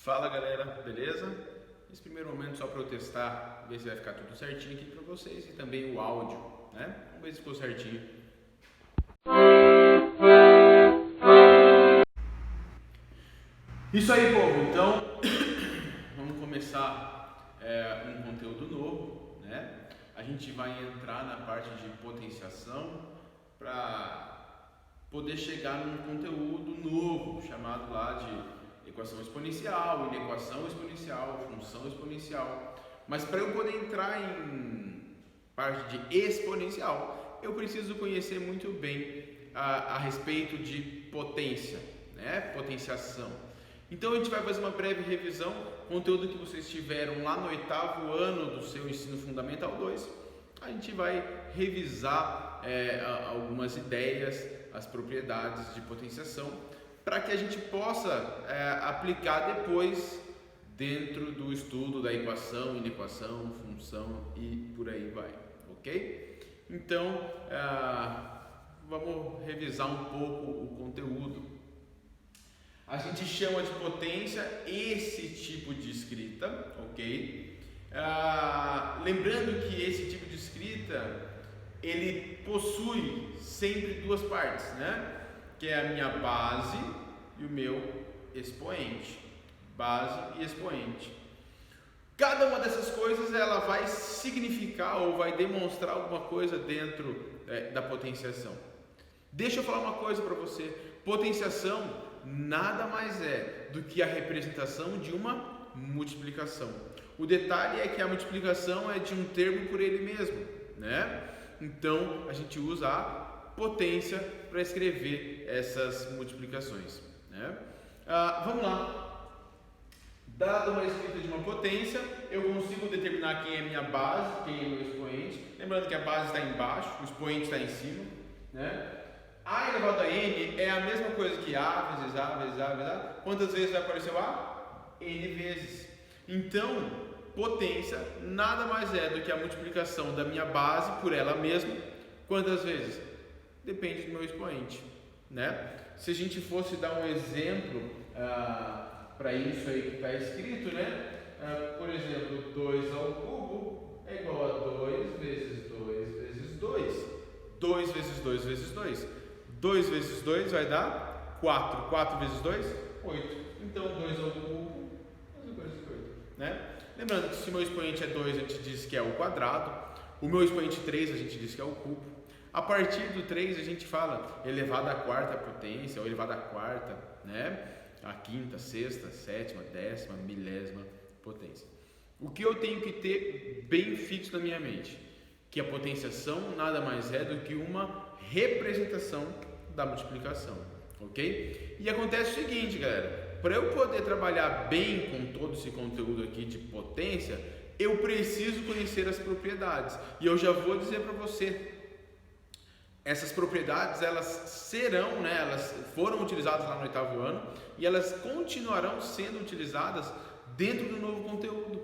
Fala galera, beleza? Nesse primeiro momento só para eu testar, ver se vai ficar tudo certinho aqui para vocês e também o áudio, né? Vamos ver se ficou certinho. Isso aí, povo, então vamos começar um conteúdo novo, né? A gente vai entrar na parte de potenciação para poder chegar num conteúdo novo chamado lá de equação exponencial, inequação exponencial, função exponencial. Mas para eu poder entrar em parte de exponencial, eu preciso conhecer muito bem a respeito de potência, né? Potenciação. Então a gente vai fazer uma breve revisão, conteúdo que vocês tiveram lá no 8º ano do seu ensino fundamental 2. A gente vai revisar algumas ideias, as propriedades de potenciação, para que a gente possa aplicar depois dentro do estudo da equação, inequação, função e por aí vai, ok? Então, vamos revisar um pouco o conteúdo. A gente chama de potência esse tipo de escrita, ok? Lembrando que esse tipo de escrita, ele possui sempre duas partes, né? Que é a minha base e o meu expoente. Base e expoente. Cada uma dessas coisas ela vai significar ou vai demonstrar alguma coisa dentro da potenciação. Deixa eu falar uma coisa para você. Potenciação nada mais é do que a representação de uma multiplicação. O detalhe é que a multiplicação é de um termo por ele mesmo, né? Então a gente usa a potência para escrever essas multiplicações, né? Vamos lá. Dada uma escrita de uma potência, eu consigo determinar quem é minha base, quem é meu expoente. Lembrando que a base está embaixo, o expoente está em cima, né? A elevado a n é a mesma coisa que a vezes a vezes a vezes a. Quantas vezes vai aparecer o a? N vezes. Então, potência nada mais é do que a multiplicação da minha base por ela mesma. Quantas vezes? Depende do meu expoente, né? Se a gente fosse dar um exemplo para isso aí que está escrito, né? Por exemplo, 2 ao cubo é igual a 2 vezes 2 vezes 2. 2 vezes 2 vezes 2. 2 vezes 2 vai dar 4. 4 vezes 2, 8. Então, 2 ao cubo é 2 vezes 8, né? Lembrando que se o meu expoente é 2, a gente diz que é o quadrado. O meu expoente 3, a gente diz que é o cubo. A partir do 3 a gente fala elevado à quarta potência ou elevado à quarta, né? A quinta, sexta, sétima, décima, milésima potência. O que eu tenho que ter bem fixo na minha mente? Que a potenciação nada mais é do que uma representação da multiplicação, ok? E acontece o seguinte, galera, para eu poder trabalhar bem com todo esse conteúdo aqui de potência, eu preciso conhecer as propriedades. E eu já vou dizer para você, essas propriedades elas serão, né, elas foram utilizadas lá no 8º ano e elas continuarão sendo utilizadas dentro do novo conteúdo.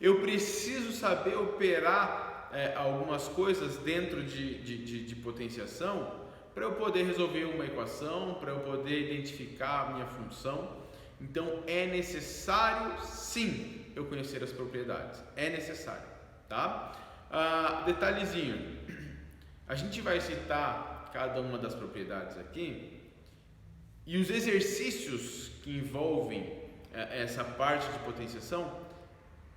Eu preciso saber operar algumas coisas dentro de potenciação para eu poder resolver uma equação, para eu poder identificar a minha função. Então é necessário sim eu conhecer as propriedades, é necessário, tá? Detalhezinho. A gente vai citar cada uma das propriedades aqui e os exercícios que envolvem essa parte de potenciação,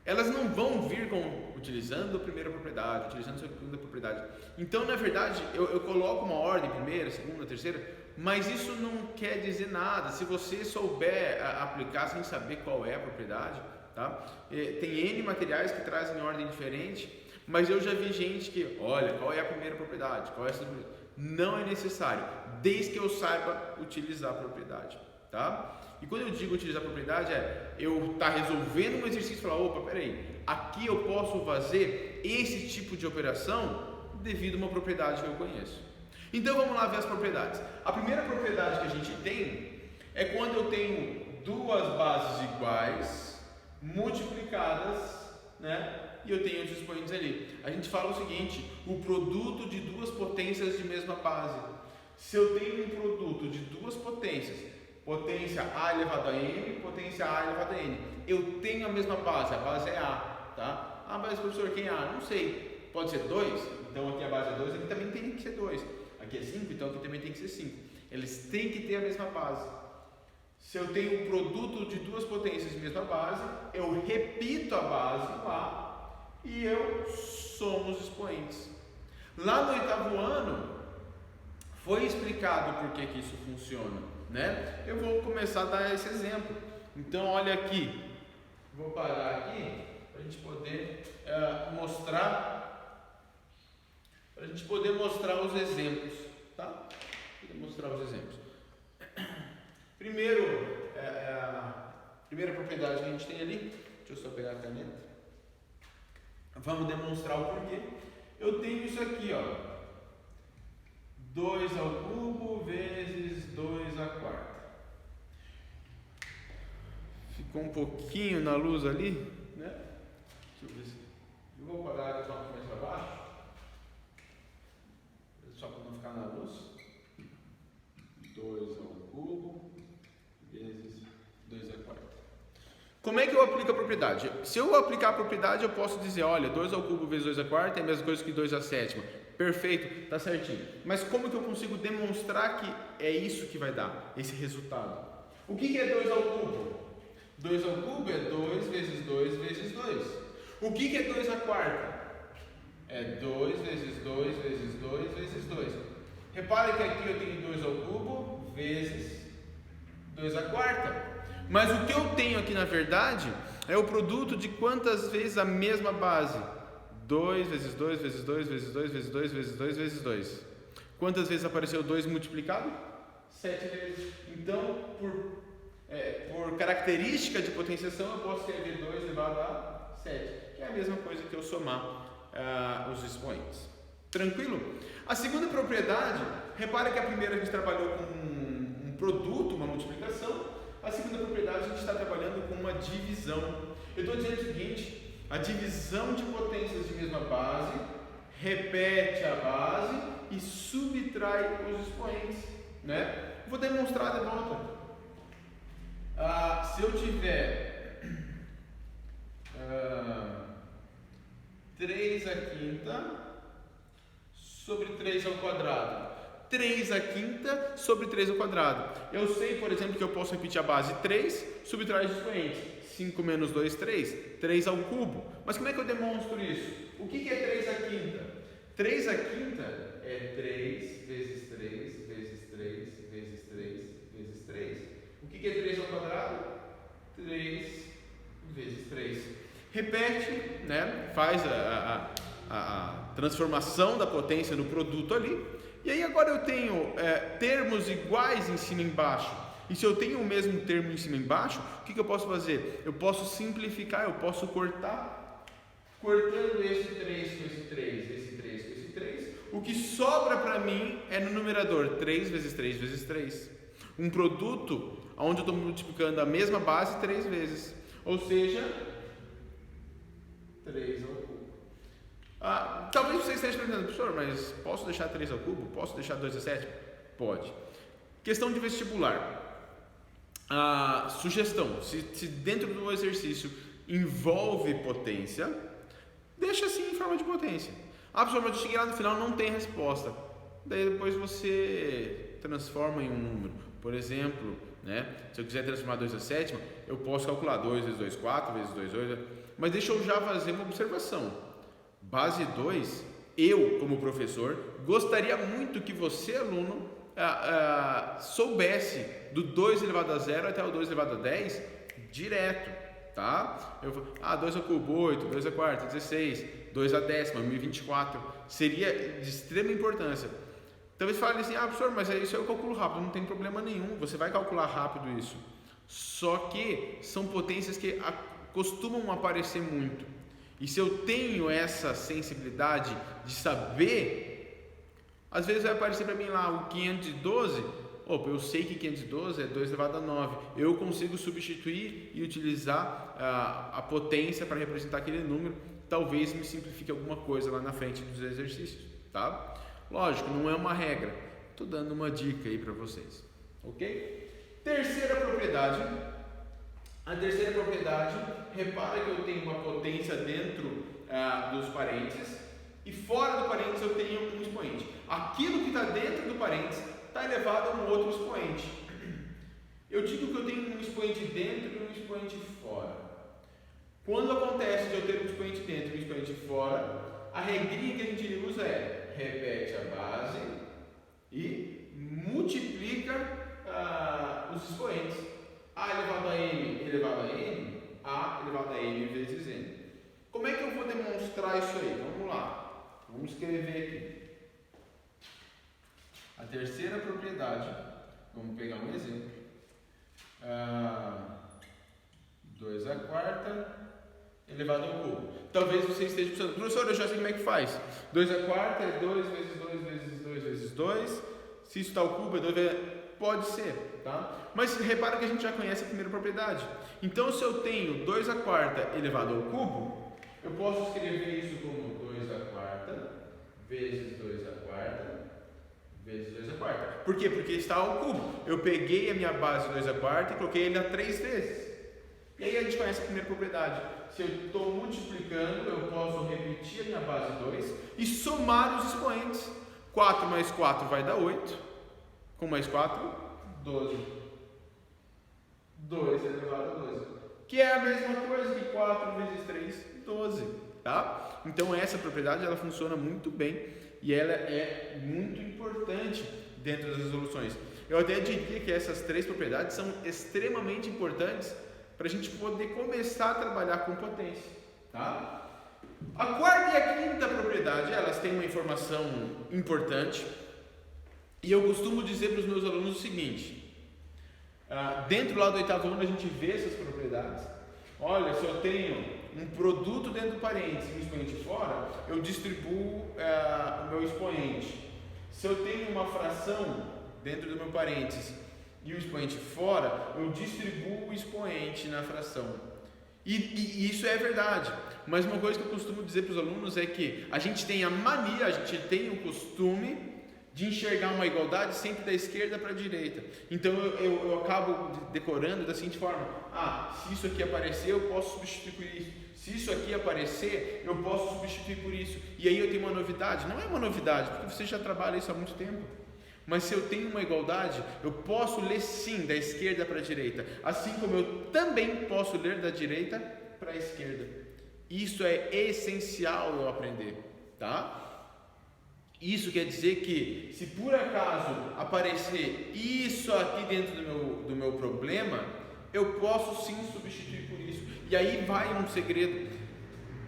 elas não vão vir utilizando a primeira propriedade, utilizando a segunda propriedade. Então, na verdade, eu coloco uma ordem, primeira, segunda, terceira, mas isso não quer dizer nada. Se você souber aplicar sem saber qual é a propriedade, tá? Tem N materiais que trazem ordem diferente. Mas eu já vi gente que, olha, qual é a primeira propriedade? Qual é a segunda? Não é necessário, desde que eu saiba utilizar a propriedade, tá? E quando eu digo utilizar a propriedade, eu estar resolvendo um exercício e falar, opa, peraí, aqui eu posso fazer esse tipo de operação devido a uma propriedade que eu conheço. Então vamos lá ver as propriedades. A primeira propriedade que a gente tem é quando eu tenho duas bases iguais, multiplicadas, né? E eu tenho os expoentes ali. A gente fala o seguinte, o produto de duas potências de mesma base. Se eu tenho um produto de duas potências potência A elevado a M, potência A elevado a N. Eu tenho a mesma base, a base é A, tá? Ah, mas professor, quem é A? Não sei. Pode ser 2? Então aqui a base é 2, aqui também tem que ser 2. Aqui é 5, então aqui também tem que ser 5. Eles têm que ter a mesma base. Se eu tenho um produto de duas potências de mesma base, eu repito a base lá e eu somo os expoentes. Lá no 8º ano, foi explicado por que isso funciona, né? Eu vou começar a dar esse exemplo. Então, olha aqui. Vou parar aqui para a gente poder mostrar os exemplos, tá? Vou mostrar os exemplos. Primeiro, a primeira propriedade que a gente tem ali, deixa eu só pegar a caneta. Vamos demonstrar o porquê. Eu tenho isso aqui, ó, 2 ao cubo vezes 2 à quarta. Ficou um pouquinho na luz ali, né? Deixa eu ver se... Eu vou parar só um pouco mais para baixo, só para não ficar na luz. 2 ao cubo vezes 2 à quarta. Como é que eu aplico a propriedade? Se eu aplicar a propriedade, eu posso dizer, olha, 2 ao cubo vezes 2 à quarta é a mesma coisa que 2 à sétima. Perfeito, tá certinho. Mas como que eu consigo demonstrar que é isso que vai dar, esse resultado? O que é 2 ao cubo? 2 ao cubo é 2 vezes 2 vezes 2. O que é 2 à quarta? É 2 vezes 2 vezes 2 vezes 2. Repare que aqui eu tenho 2 ao cubo vezes 2 à quarta. Mas o que eu tenho aqui na verdade é o produto de quantas vezes a mesma base? 2 vezes 2 vezes 2 vezes 2 vezes 2 vezes 2 vezes 2. Quantas vezes apareceu 2 multiplicado? 7 vezes. Então, por característica de potenciação, eu posso escrever 2 elevado a 7, que é a mesma coisa que eu somar os expoentes. Tranquilo? A segunda propriedade, repara que a primeira a gente trabalhou com um produto, uma multiplicação. A segunda propriedade a gente está trabalhando com uma divisão. Eu estou dizendo o seguinte, a divisão de potências de mesma base repete a base e subtrai os expoentes, né? Vou demonstrar de volta. Se eu tiver 3 à quinta sobre 3 ao quadrado, 3 à quinta sobre 3 ao quadrado. Eu sei, por exemplo, que eu posso repetir a base 3, subtrair os expoentes. 5 menos 2, 3. 3 ao cubo. Mas como é que eu demonstro isso? O que é 3 à quinta? 3 à quinta é 3 vezes 3 vezes 3 vezes 3 vezes 3. O que é 3 ao quadrado? 3 vezes 3. Repete, né? Faz a transformação da potência no produto ali. E aí agora eu tenho termos iguais em cima e embaixo. E se eu tenho o mesmo termo em cima e embaixo, o que eu posso fazer? Eu posso simplificar, eu posso cortar. Cortando esse 3 com esse 3, esse 3 com esse 3, o que sobra para mim é no numerador 3 vezes 3 vezes 3. Um produto onde eu estou multiplicando a mesma base 3 vezes. Ou seja, 3 ao cubo. Talvez você esteja perguntando, professor, mas posso deixar 3 ao cubo? Posso deixar 2 a 7? Pode. Questão de vestibular. Sugestão, se dentro do exercício envolve potência, deixa assim em forma de potência. Professor, mas eu cheguei lá no final não tem resposta. Daí depois você transforma em um número. Por exemplo, né, se eu quiser transformar 2 a sétima, eu posso calcular 2 vezes 2, 4, vezes 2, 8. Mas deixa eu já fazer uma observação. Base 2, eu como professor, gostaria muito que você, aluno, soubesse do 2 elevado a 0 até o 2 elevado a 10 direto, tá? 2 ao cubo, 8, 2 à quarta, 16, 2 à décima, 1024, seria de extrema importância. Talvez fale assim, professor, mas isso eu calculo rápido, não tem problema nenhum, você vai calcular rápido isso. Só que são potências que costumam aparecer muito. E se eu tenho essa sensibilidade de saber, às vezes vai aparecer para mim lá o 512, eu sei que 512 é 2 elevado a 9, eu consigo substituir e utilizar a potência para representar aquele número, talvez me simplifique alguma coisa lá na frente dos exercícios, tá? Lógico, não é uma regra, estou dando uma dica aí para vocês, ok? Terceira propriedade. A terceira propriedade, repara que eu tenho uma potência dentro dos parênteses e fora do parênteses eu tenho um expoente. Aquilo que está dentro do parênteses está elevado a um outro expoente. Eu digo que eu tenho um expoente dentro e um expoente fora. Quando acontece de eu ter um expoente dentro e um expoente fora, a regrinha que a gente usa é repete a base e multiplica os expoentes. A elevado a m elevado a n, A elevado a m vezes n. Como é que eu vou demonstrar isso aí? Vamos lá. Vamos escrever aqui. A terceira propriedade, vamos pegar um exemplo. 2 a quarta elevado ao cubo. Talvez você esteja pensando, professor, eu já sei como é que faz. 2 a quarta é 2 vezes 2 vezes 2 vezes 2. Se isso está ao cubo, é 2 vezes... Pode ser, tá? Mas repara que a gente já conhece a primeira propriedade. Então, se eu tenho 2 a quarta elevado ao cubo, eu posso escrever isso como 2 a quarta vezes 2 a quarta vezes 2 a quarta. Por quê? Porque está ao cubo. Eu peguei a minha base 2 a quarta e coloquei ele a 3 vezes. E aí a gente conhece a primeira propriedade. Se eu estou multiplicando, eu posso repetir a minha base 2 e somar os expoentes. 4 mais 4 vai dar 8. Com mais 4, 12. 2 elevado a 12. Que é a mesma coisa que 4 vezes 3, 12. Tá? Então essa propriedade ela funciona muito bem e ela é muito importante dentro das resoluções. Eu até diria que essas três propriedades são extremamente importantes para a gente poder começar a trabalhar com potência. Tá? A quarta e a quinta propriedade, elas têm uma informação importante. E eu costumo dizer para os meus alunos o seguinte, dentro lá do oitavo ano a gente vê essas propriedades. Olha, se eu tenho um produto dentro do parênteses e um expoente fora, eu distribuo o meu expoente. Se eu tenho uma fração dentro do meu parênteses e o expoente fora, eu distribuo o expoente na fração. E isso é verdade, mas uma coisa que eu costumo dizer para os alunos é que a gente tem a mania, a gente tem o costume de enxergar uma igualdade sempre da esquerda para a direita. Então eu acabo decorando da seguinte forma: se isso aqui aparecer, eu posso substituir por isso. Se isso aqui aparecer, eu posso substituir por isso. E aí eu tenho uma novidade. Não é uma novidade, porque você já trabalha isso há muito tempo. Mas se eu tenho uma igualdade, eu posso ler sim da esquerda para a direita, assim como eu também posso ler da direita para a esquerda. Isso é essencial eu aprender, tá? Isso quer dizer que, se por acaso aparecer isso aqui dentro do meu problema, eu posso sim substituir por isso. E aí vai um segredo.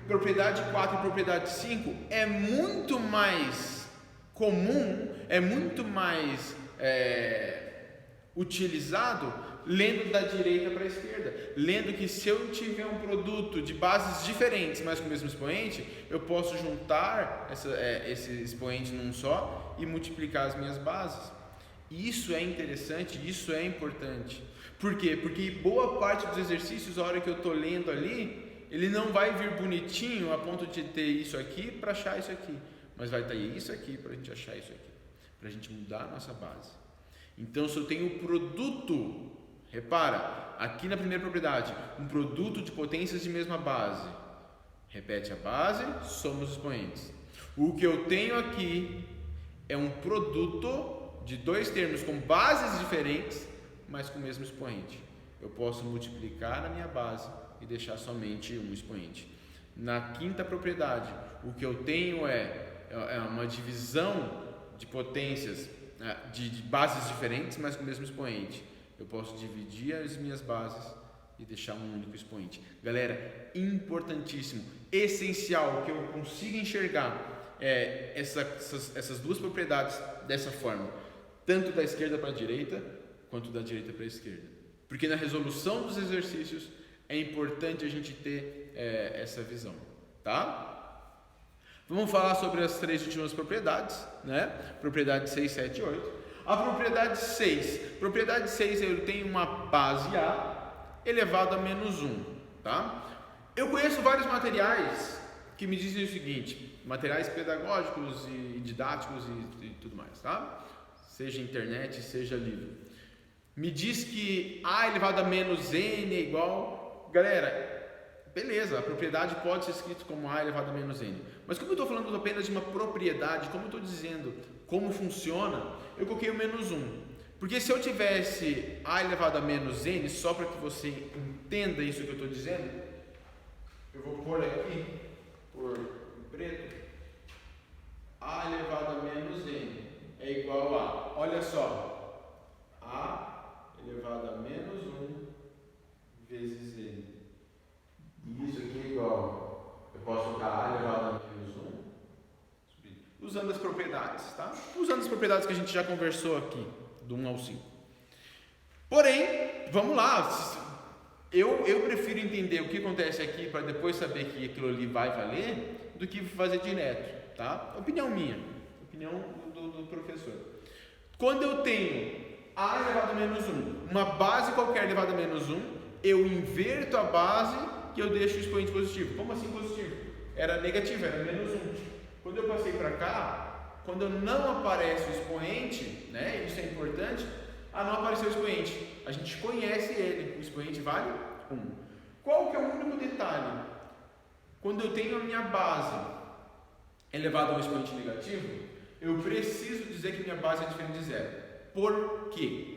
Propriedade 4 e propriedade 5 é muito mais comum, é muito mais utilizado lendo da direita para a esquerda, lendo que se eu tiver um produto de bases diferentes, mas com o mesmo expoente, eu posso juntar esse expoente num só e multiplicar as minhas bases. Isso é interessante, isso é importante. Por quê? Porque boa parte dos exercícios, a hora que eu estou lendo ali, ele não vai vir bonitinho a ponto de ter isso aqui para achar isso aqui, mas vai ter isso aqui para a gente achar isso aqui, para a gente mudar a nossa base. Então, se eu tenho o produto, repara, aqui na primeira propriedade, um produto de potências de mesma base, repete a base, soma os expoentes. O que eu tenho aqui é um produto de dois termos com bases diferentes, mas com o mesmo expoente. Eu posso multiplicar na minha base e deixar somente um expoente. Na quinta propriedade, o que eu tenho é uma divisão de potências de bases diferentes, mas com o mesmo expoente. Eu posso dividir as minhas bases e deixar um único expoente. Galera, importantíssimo, essencial que eu consiga enxergar essas duas propriedades dessa forma, tanto da esquerda para a direita, quanto da direita para a esquerda. Porque na resolução dos exercícios é importante a gente ter essa visão, tá? Vamos falar sobre as três últimas propriedades, né? Propriedade 6, 7 e 8. A propriedade 6, eu tenho uma base A elevado a menos 1, tá? Eu conheço vários materiais que me dizem o seguinte, materiais pedagógicos e didáticos e tudo mais, tá? Seja internet, seja livro. Me diz que A elevado a menos N é igual... Galera, beleza, a propriedade pode ser escrita como A elevado a menos N. Mas como eu estou falando apenas de uma propriedade, como eu estou dizendo como funciona, eu coloquei o menos 1. Porque se eu tivesse A elevado a menos N, só para que você entenda isso que eu estou dizendo, eu vou pôr aqui, por preto, A elevado a menos N é igual a, olha só, A elevado a menos 1 vezes N. E isso aqui é igual, eu posso colocar A elevado a menos 1, usando as propriedades, tá? Usando as propriedades que a gente já conversou aqui, do 1 ao 5. Porém, vamos lá, eu prefiro entender o que acontece aqui para depois saber que aquilo ali vai valer, do que fazer direto, tá? Opinião minha, opinião do professor. Quando eu tenho A elevado a menos 1, uma base qualquer elevada a menos 1, eu inverto a base e eu deixo o expoente positivo. Como assim positivo? Era negativo, era menos 1. Quando eu passei para cá, quando não aparece o expoente, né, isso é importante, não apareceu o expoente, a gente conhece ele, o expoente vale 1. Qual que é o único detalhe? Quando eu tenho a minha base elevada a um expoente negativo, eu preciso dizer que minha base é diferente de zero. Por quê?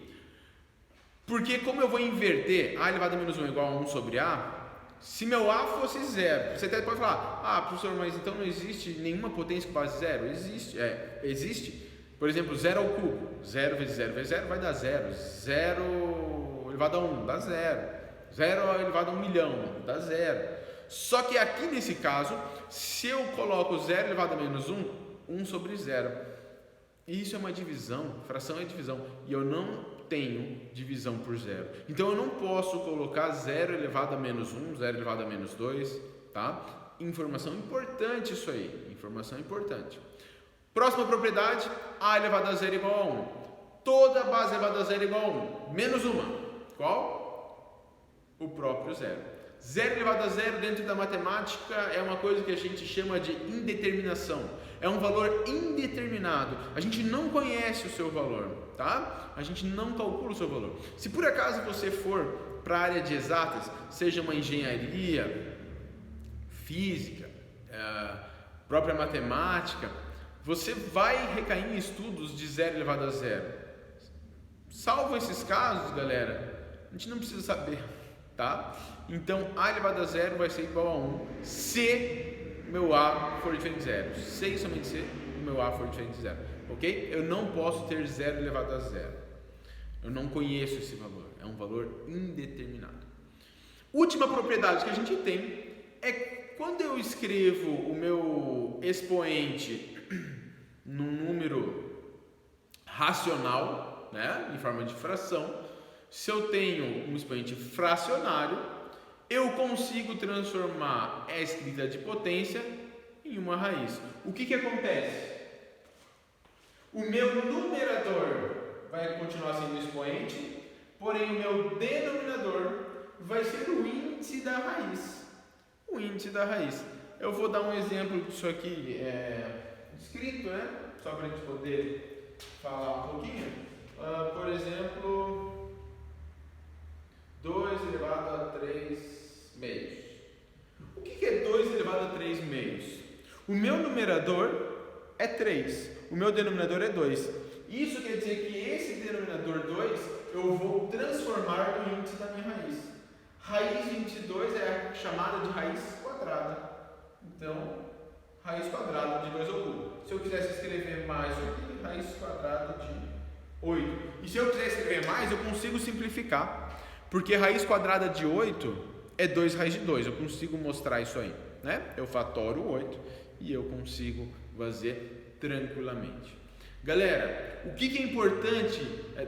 Porque como eu vou inverter A elevado a menos 1 igual a 1 sobre A, se meu A fosse zero, você até pode falar, professor, mas então não existe nenhuma potência com base zero? Existe, existe. Por exemplo, 0 ao cubo, 0 vezes 0 vezes 0 vai dar 0, 0 elevado a 1 dá 0, 0 elevado a 1 milhão dá 0. Só que aqui nesse caso, se eu coloco 0 elevado a menos 1, 1 sobre 0. Isso é uma divisão, fração é divisão, e eu não tenho divisão por 0. Então eu não posso colocar 0 elevado a menos 1, 0 elevado a menos 2, tá? Informação importante isso aí, informação importante. Próxima propriedade, A elevado a 0 igual a 1. Toda base elevada a 0 igual a 1, menos uma. Qual? O próprio 0. 0 elevado a 0 dentro da matemática é uma coisa que a gente chama de indeterminação. É um valor indeterminado. A gente não conhece o seu valor, tá? A gente não calcula o seu valor. Se por acaso você for para a área de exatas, seja uma engenharia, física, própria matemática, você vai recair em estudos de 0 elevado a 0. Salvo esses casos, galera, a gente não precisa saber, tá? Então, A elevado a 0 vai ser igual a 1 se meu A for diferente de 0. Se e somente se o meu A for diferente de 0. Ok? Eu não posso ter 0 elevado a 0. Eu não conheço esse valor. É um valor indeterminado. Última propriedade que a gente tem é quando eu escrevo o meu expoente num número racional, né, em forma de fração, se eu tenho um expoente fracionário, eu consigo transformar a escrita de potência em uma raiz. O que acontece? O meu numerador vai continuar sendo o expoente, porém o meu denominador vai ser o índice da raiz. O índice da raiz. Eu vou dar um exemplo disso aqui escrito, né? Só para a gente poder falar um pouquinho. Por exemplo, 2 elevado a 3 meios. O que é 2 elevado a 3 meios? O meu numerador é 3, o meu denominador é 2. Isso quer dizer que esse denominador 2 eu vou transformar no índice da minha raiz. Raiz de índice 2 é a chamada de raiz quadrada. Então, raiz quadrada de 2 ao cubo. Se eu quisesse escrever mais aqui, raiz quadrada de 8. E se eu quiser escrever mais, eu consigo simplificar. Porque raiz quadrada de 8 é 2 raiz de 2. Eu consigo mostrar isso aí, né? Eu fatoro 8 e eu consigo fazer tranquilamente. Galera, o que é importante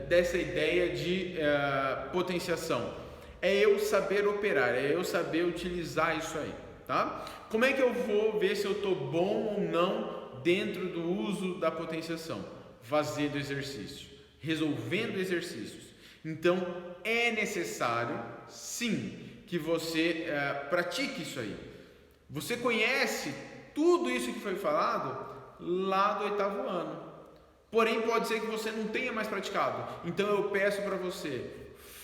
dessa ideia de potenciação? É eu saber operar, é eu saber utilizar isso aí, tá? Como é que eu vou ver se eu estou bom ou não dentro do uso da potenciação? Fazendo exercício, resolvendo exercícios. Então, é necessário, sim, que você pratique isso aí. Você conhece tudo isso que foi falado lá do 8º ano. Porém, pode ser que você não tenha mais praticado. Então eu peço para você,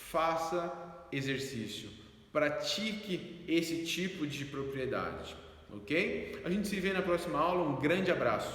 faça exercício, pratique esse tipo de propriedade, ok? A gente se vê na próxima aula, um grande abraço.